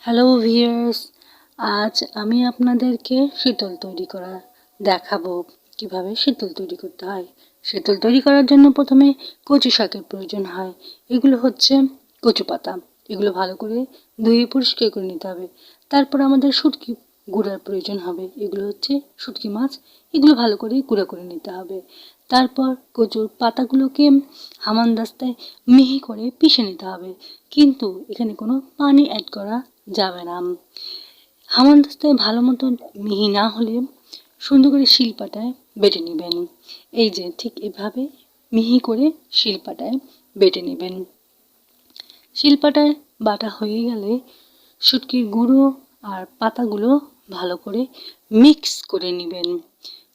Hello viewers, আজ আমি আপনাদেরকে শীতল তৈরি করা দেখাবো কিভাবে শীতল তৈরি করতে হয়। শীতল তৈরি করার জন্য প্রথমে কচু শাকের প্রয়োজন হয়। এগুলো হচ্ছে কচু পাতা। এগুলো ভালো করে ধুয়ে পরিষ্কার করে নিতে হবে। তারপর আমাদের শুটকি গুঁড়ার প্রয়োজন হবে। এগুলো হচ্ছে শুটকি মাছ। এগুলো ভালো করে গুঁড়া করে নিতে হবে। তারপর কচুর পাতাগুলোকে হামানদিস্তায় মিহি করে পিষে নিতে হবে, কিন্তু এখানে কোনো পানি অ্যাড করা যাবে না। হামানদিস্তায় ভালো মতো মিহি না হলে সুন্দর করে শিলপাটায় বেটে নেবেন। এই যে ঠিক এভাবে মিহি করে শিলপাটায় বেটে নেবেন। শিলপাটায় বাটা হয়ে গেলে শুটকির গুঁড়ো আর পাতাগুলো ভালো করে মিক্স করে নেবেন।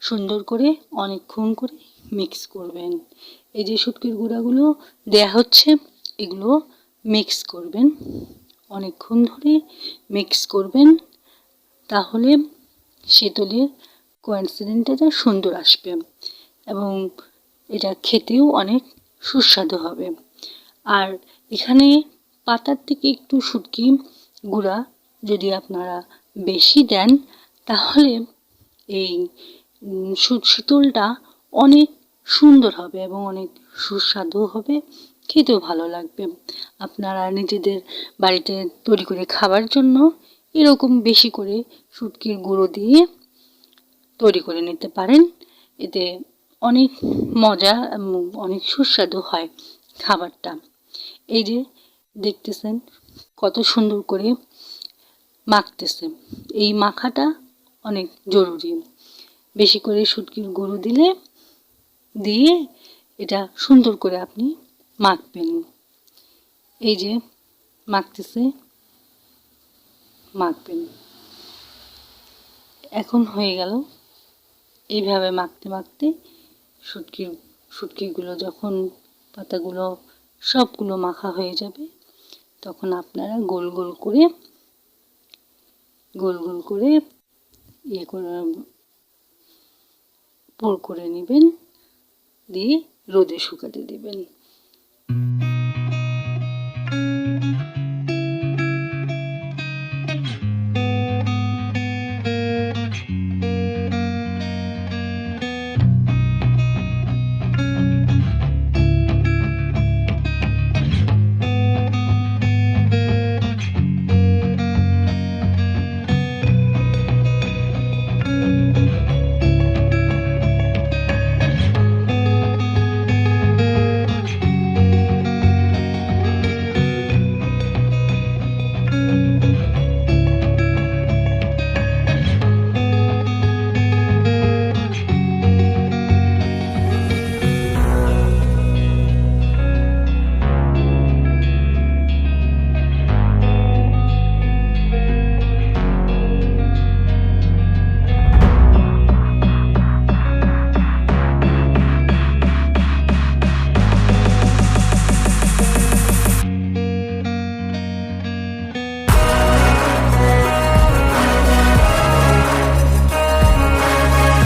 সুন্দর করে অনেকক্ষণ করে মিক্স করবেন। এই যে শুটকির গুঁড়াগুলো দেয়া হচ্ছে, এগুলো মিক্স করবেন, অনেকক্ষণ ধরে মিক্স করবেন। তাহলে শীতলের কোয়ান্সিডেন্টটা সুন্দর আসবে এবং এটা খেতেও অনেক সুস্বাদু হবে। আর এখানে পাতার থেকে একটু শুটকি গুঁড়া যদি আপনারা বেশি দেন, তাহলে এই শীতলটা অনেক সুন্দর হবে এবং অনেক সুস্বাদু হবে, খেতেও ভালো লাগবে। আপনারা নিজেদের বাড়িতে তৈরি করে খাবার জন্য এরকম বেশি করে শুটকির গুঁড়ো দিয়ে তৈরি করে নিতে পারেন। এতে অনেক মজা এবং অনেক সুস্বাদু হয় খাবারটা। এই যে দেখতেছেন কত সুন্দর করে মাখতেছে। এই মাখাটা অনেক জরুরি। বেশি করে শুটকির গুঁড়ো দিয়ে এটা সুন্দর করে আপনি মাখবেন। এই যে মাখবেন। এখন হয়ে গেল। এইভাবে মাখতে মাখতে শুটকিগুলো যখন পাতাগুলো সবগুলো মাখা হয়ে যাবে, তখন আপনারা গোল গোল করে পুর করে নেবেন, দিয়ে রোদে শুকাতে দেবেন।